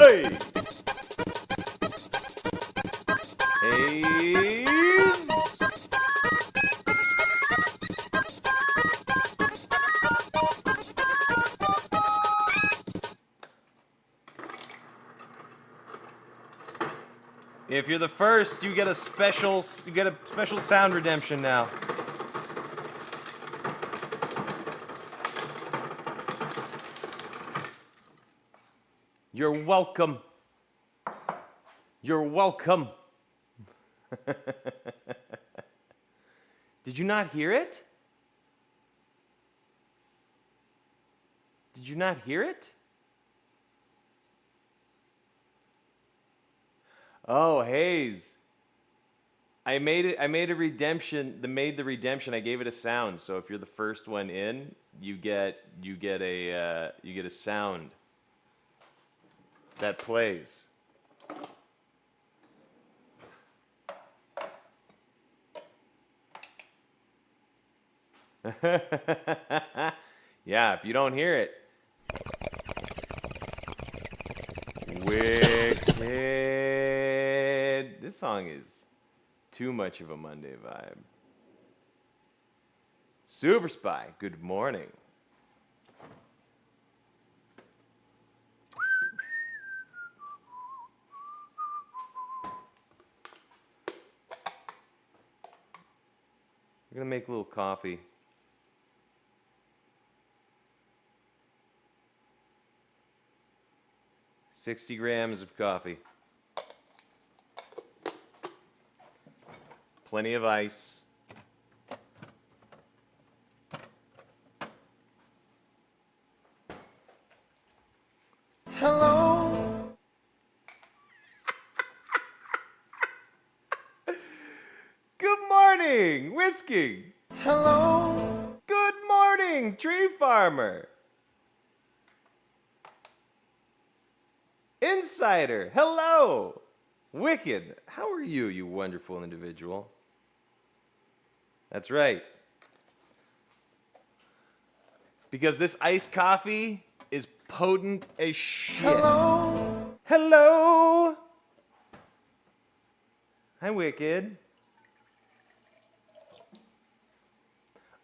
Hey! Hayes! If you're the first, you get a special sound redemption now. You're welcome. You're welcome. Did you not hear it? Did you not hear it? Oh, Hayes. I made a redemption. Made the redemption. I gave it a sound. So if you're the first one in, you get a sound that plays. Yeah, if you don't hear it. Wicked. This song is too much of a Monday vibe. Super Spy, good morning. We're gonna make a little coffee. $60 grams of coffee. Plenty of ice. Hello. Good morning, Whisking. Hello. Good morning, Tree Farmer. Insider, hello. Wicked, how are you, you wonderful individual? That's right. Because this iced coffee is potent as shit. Hello. Hello. Hi, Wicked.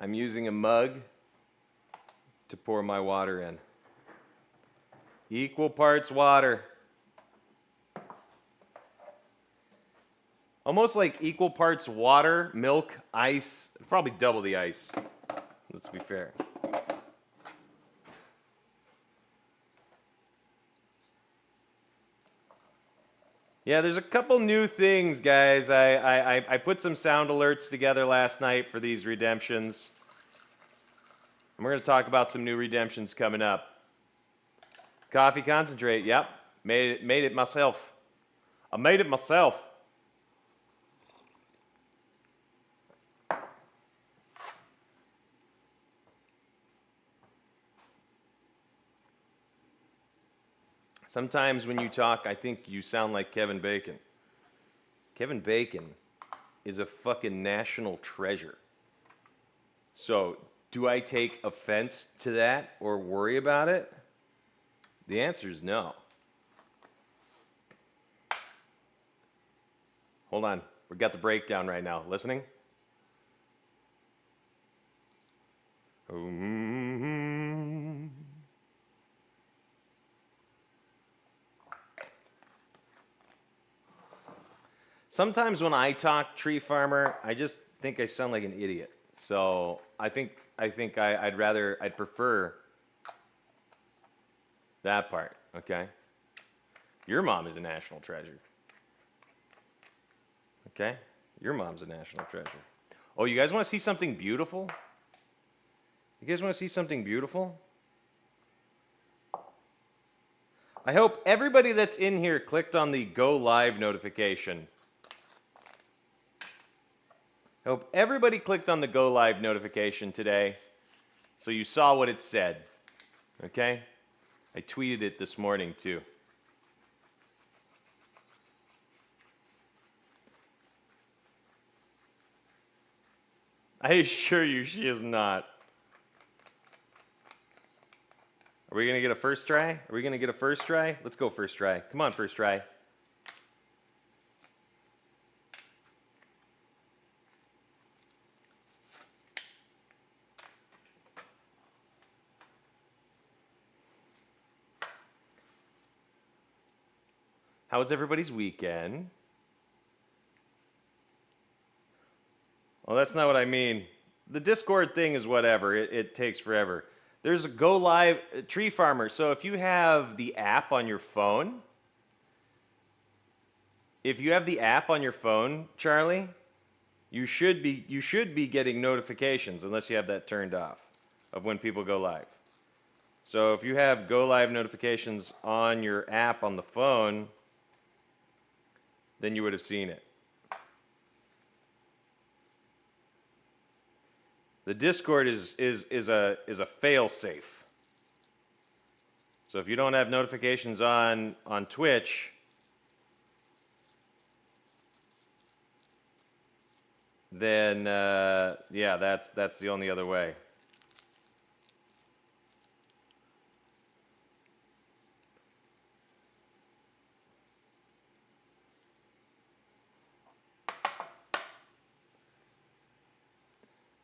I'm using a mug to pour my water in. Equal parts water. Almost like equal parts water, milk, ice. Probably double the ice. Let's be fair. Yeah, there's a couple new things, guys. I put some sound alerts together last night for these redemptions. And we're going to talk about some new redemptions coming up. Coffee concentrate, yep. Made it myself. I made it myself. Sometimes when you talk, I think you sound like Kevin Bacon. Kevin Bacon is a fucking national treasure. So, do I take offense to that or worry about it? The answer is no. Hold on. We got the breakdown right now. Listening? Sometimes when I talk, Tree Farmer, I just think I sound like an idiot. So I'd prefer that part, okay? Your mom is a national treasure. Okay? Your mom's a national treasure. Oh, you guys want to see something beautiful? You guys want to see something beautiful? I hope everybody that's in here clicked on the Go Live notification. I hope everybody clicked on the Go Live notification today so you saw what it said. Okay? I tweeted it this morning too. I assure you she is not. Are we going to get a first try? Are we going to get a first try? Let's go first try. Come on, first try. How was everybody's weekend? Well, that's not what I mean. The Discord thing is whatever. It takes forever. There's a Go Live Tree Farmer. So if you have the app on your phone, Charlie, you should be getting notifications unless you have that turned off of when people go live. So if you have Go Live notifications on your app on the phone, then you would have seen it. The Discord is a fail safe. So if you don't have notifications on Twitch, then yeah, that's the only other way.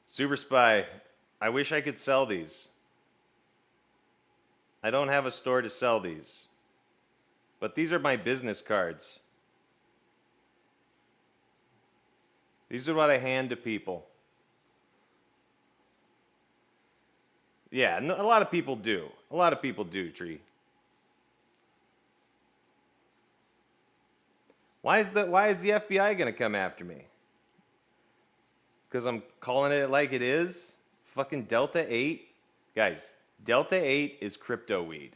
Super Spy, I wish I could sell these. I don't have a store to sell these. But these are my business cards. These are what I hand to people. Yeah, a lot of people do. A lot of people do, Tree. Why is the FBI gonna come after me? Because I'm calling it like it is? Fucking Delta 8? Guys, Delta 8 is crypto weed.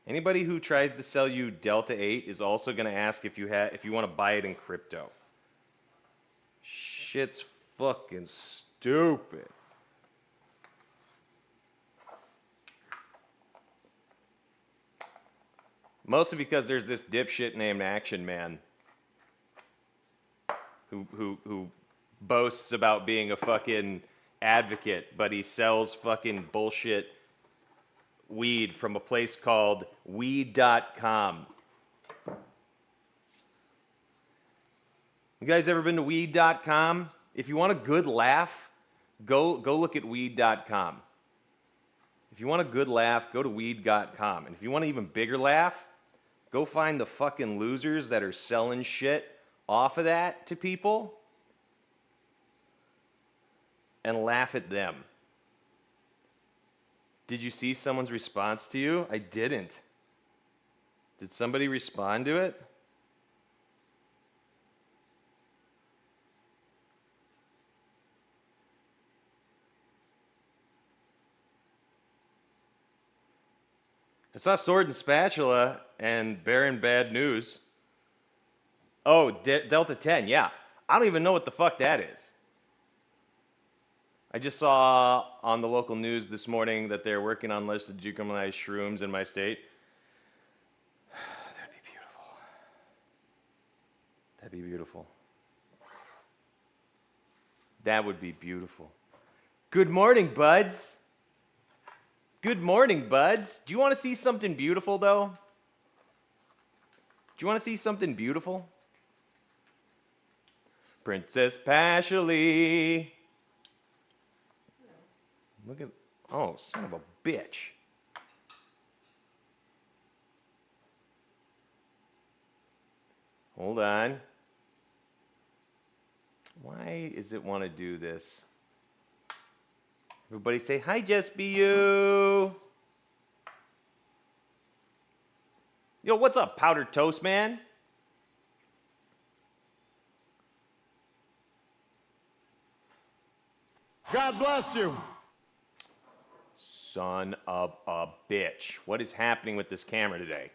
Anybody who tries to sell you Delta 8 is also going to ask if you want to buy it in crypto. Shit's fucking stupid. Mostly because there's this dipshit named Action Man who boasts about being a fucking advocate, but he sells fucking bullshit weed from a place called weed.com. You guys ever been to weed.com? If you want a good laugh, go look at weed.com. If you want a good laugh, go to weed.com. And if you want an even bigger laugh, go find the fucking losers that are selling shit off of that to people and laugh at them. Did you see someone's response to you? I didn't. Did somebody respond to it? I saw Sword and Spatula and Baron Bad News. Oh, Delta 10, yeah. I don't even know what the fuck that is. I just saw on the local news this morning that they're working on lists of decriminalized shrooms in my state. That'd be beautiful. That'd be beautiful. That would be beautiful. Good morning, buds. Good morning, buds. Do you want to see something beautiful, though? Do you want to see something beautiful? Princess Pashley. Look at, oh, son of a bitch. Hold on. Why does it want to do this? Everybody say, hi, Just Be You. Yo, what's up, Powdered Toast Man? God bless you. Son of a bitch. What is happening with this camera today?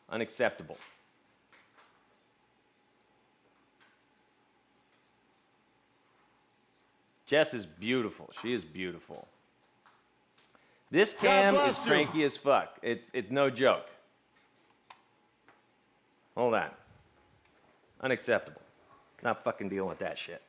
Unacceptable. Jess is beautiful. She is beautiful. This cam is cranky as fuck. It's no joke. Hold on. Unacceptable. Not fucking dealing with that shit.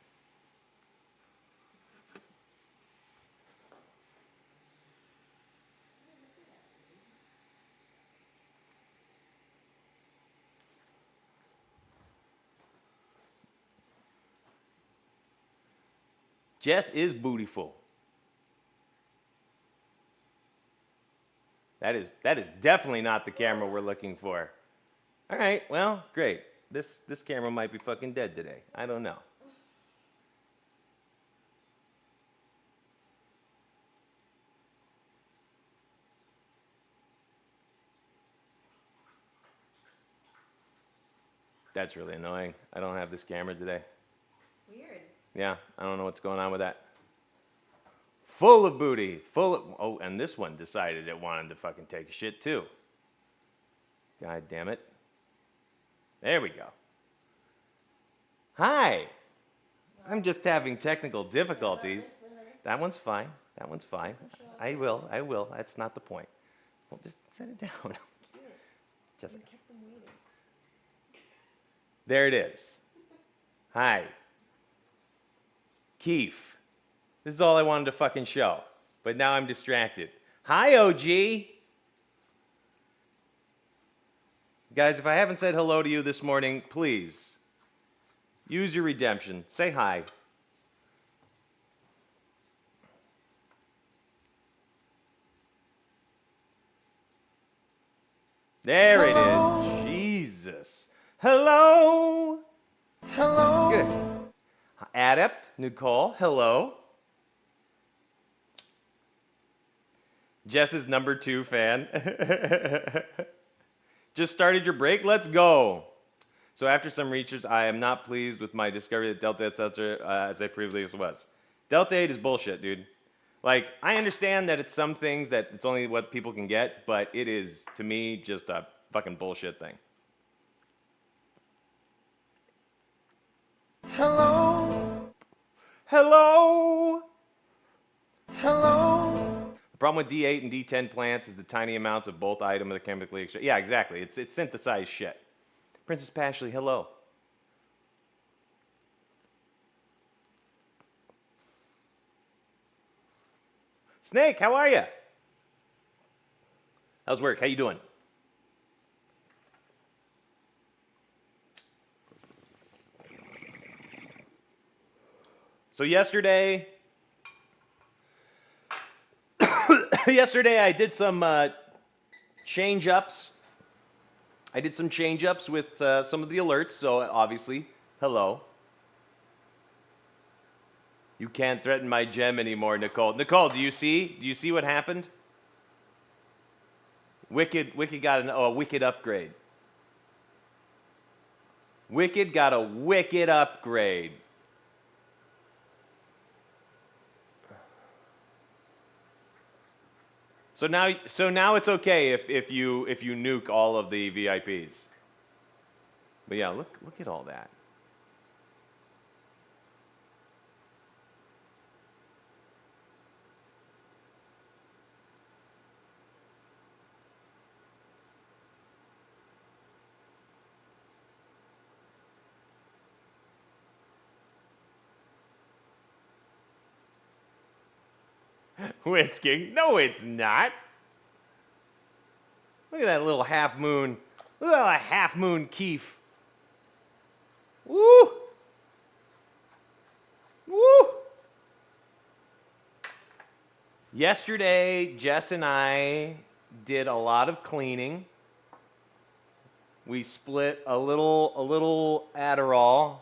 Jess is bootyful. That is definitely not the camera we're looking for. All right, well, great. This camera might be fucking dead today. I don't know. That's really annoying. I don't have this camera today. Weird. Yeah, I don't know what's going on with that. Full of booty. Oh, and this one decided it wanted to fucking take a shit too. God damn it. There we go. Hi. I'm just having technical difficulties. That one's fine. That one's fine. I will. That's not the point. Well, just set it down. Just kept them waiting. there it is. Hi. Keith. This is all I wanted to fucking show. But now I'm distracted. Hi, OG. Guys, if I haven't said hello to you this morning, please use your redemption. Say hi. There it is. Jesus. Hello. Hello. Good. Adept, Nicole, hello. Jess's number 2 fan. Just started your break? Let's go. So after some research, I am not pleased with my discovery that Delta 8 seltzer, as I previously was. Delta 8 is bullshit, dude. Like, I understand that it's some things that it's only what people can get, but it is, to me, just a fucking bullshit thing. Hello. Hello. Hello. The problem with D8 and D10 plants is the tiny amounts of both items are chemically extracted. Yeah, exactly. It's synthesized shit. Princess Pashley, hello. Snake, how are you? How's work? How you doing? So yesterday I did some change-ups. I did some change-ups with some of the alerts, so obviously, hello. You can't threaten my gem anymore, Nicole. Nicole, do you see? Do you see what happened? Wicked got a wicked upgrade. Wicked got a wicked upgrade. So now it's okay if you nuke all of the VIPs. But yeah, look at all that. Whisking? No, it's not. Look at that little half moon. Look at that half moon Keef. Woo! Woo! Yesterday, Jess and I did a lot of cleaning. We split a little Adderall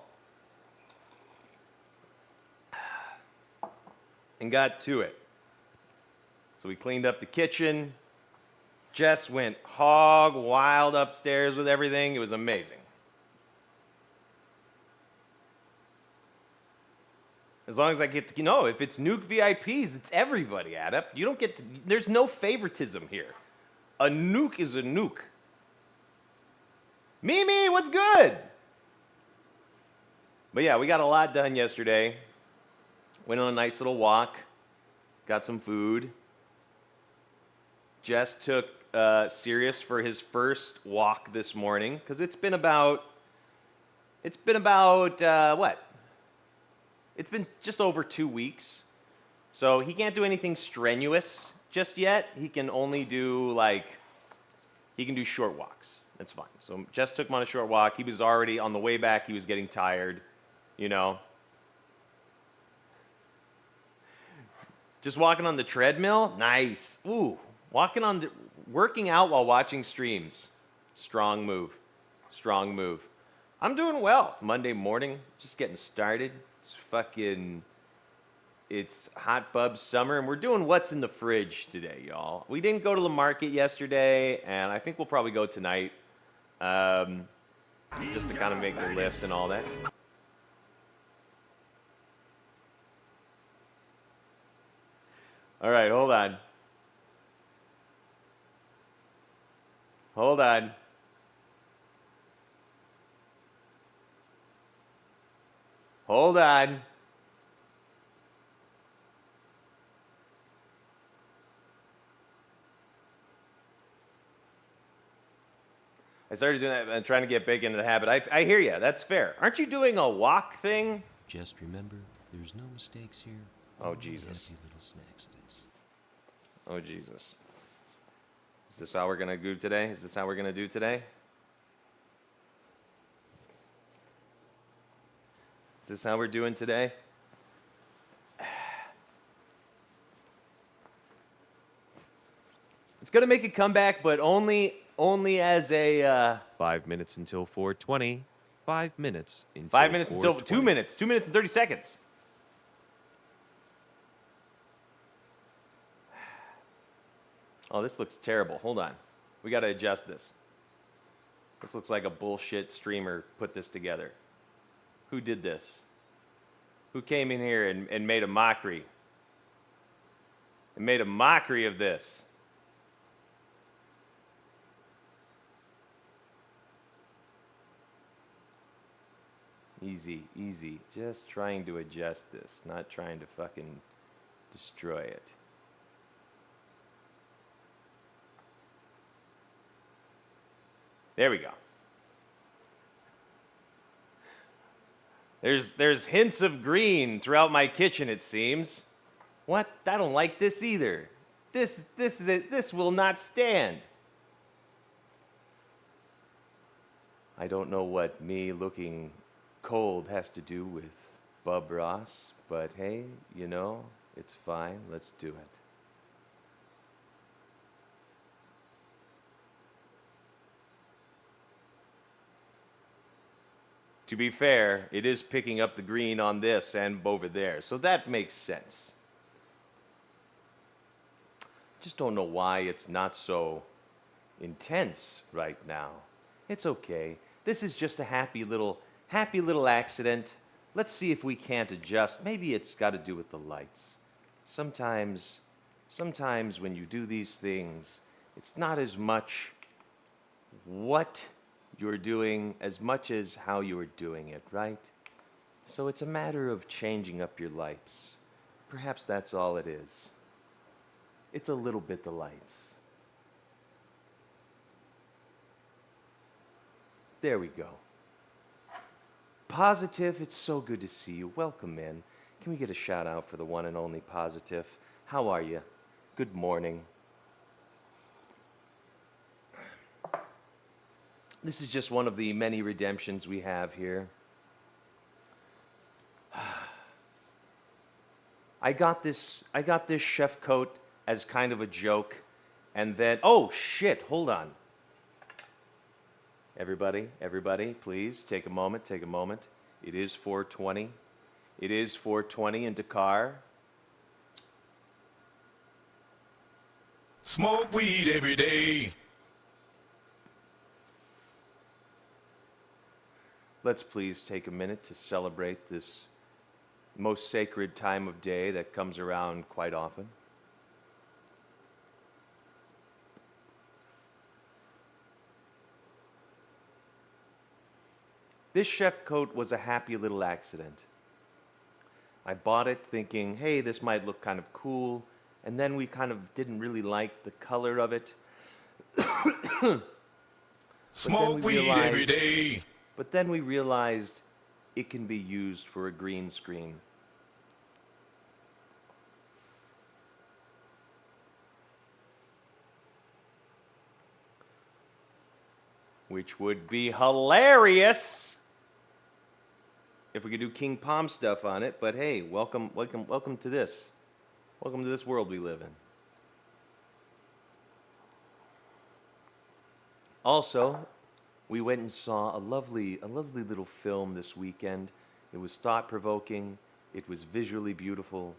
and got to it. So we cleaned up the kitchen. Jess went hog wild upstairs with everything. It was amazing. As long as I get to, if it's nuke VIPs, it's everybody, Adept. You don't get to, there's no favoritism here. A nuke is a nuke. Mimi, what's good? But yeah, we got a lot done yesterday. Went on a nice little walk. Got some food. Jess took Sirius for his first walk this morning because it's been about what? It's been just over 2 weeks. So he can't do anything strenuous just yet. He can only do he can do short walks. That's fine. So Jess took him on a short walk. He was already on the way back. He was getting tired, Just walking on the treadmill? Nice. Ooh, working out while watching streams. Strong move. Strong move. I'm doing well. Monday morning, just getting started. It's hot bub summer, and we're doing what's in the fridge today, y'all. We didn't go to the market yesterday, and I think we'll probably go tonight, just to kind of make the list and all that. All right, hold on. Hold on. Hold on. I started doing that and trying to get big into the habit. I hear you. That's fair. Aren't you doing a walk thing? Just remember, there's no mistakes here. Oh, Only Jesus. happy little accidents. Oh, Jesus. Is this how we're going to do today? Is this how we're going to do today? Is this how we're doing today? It's going to make a comeback, but only as a 5 minutes until 4:20. 5 minutes until 5 minutes until 4:20. 2 minutes. 2 minutes and 30 seconds. Oh, this looks terrible. Hold on. We got to adjust this. This looks like a bullshit streamer put this together. Who did this? Who came in here and made a mockery? And made a mockery of this. Easy, easy. Just trying to adjust this, not trying to fucking destroy it. There we go. There's hints of green throughout my kitchen, it seems. What? I don't like this either. This is it. This will not stand. I don't know what me looking cold has to do with Bub Ross, but hey, you know, it's fine. Let's do it. To be fair, it is picking up the green on this and over there, so that makes sense. Just don't know why it's not so intense right now. It's okay. This is just a happy little accident. Let's see if we can't adjust. Maybe it's got to do with the lights. Sometimes when you do these things, it's not as much what you're doing as much as how you're doing it, right? So it's a matter of changing up your lights. Perhaps that's all it is. It's a little bit the lights. There we go. Positive, it's so good to see you. Welcome in. Can we get a shout out for the one and only Positive? How are you? Good morning. This is just one of the many redemptions we have here. I got this chef coat as kind of a joke, and then, oh shit, hold on. Everybody, please take a moment. It is 4:20. It is 4:20 in Dakar. Smoke weed every day. Let's please take a minute to celebrate this most sacred time of day that comes around quite often. This chef coat was a happy little accident. I bought it thinking, hey, this might look kind of cool, and then we kind of didn't really like the color of it. Smoke weed every day. But then we realized it can be used for a green screen. Which would be hilarious if we could do King Palm stuff on it. But hey, welcome to this. Welcome to this world we live in. Also, we went and saw a lovely little film this weekend. It was thought-provoking. It was visually beautiful.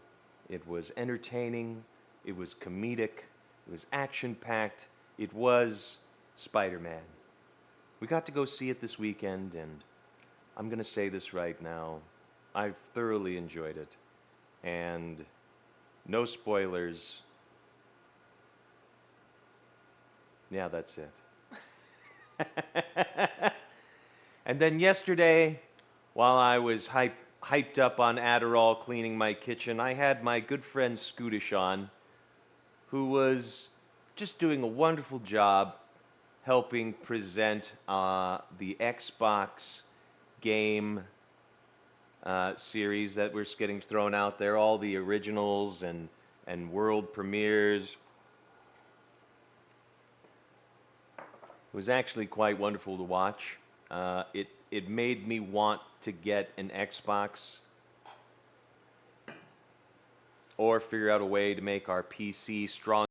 It was entertaining. It was comedic. It was action-packed. It was Spider-Man. We got to go see it this weekend, and I'm going to say this right now. I thoroughly enjoyed it. And no spoilers. Yeah, that's it. And then yesterday, while I was hyped up on Adderall cleaning my kitchen, I had my good friend Scootish on, who was just doing a wonderful job helping present the Xbox game series that we're getting thrown out there, all the originals and world premieres. It was actually quite wonderful to watch. It made me want to get an Xbox or figure out a way to make our PC strong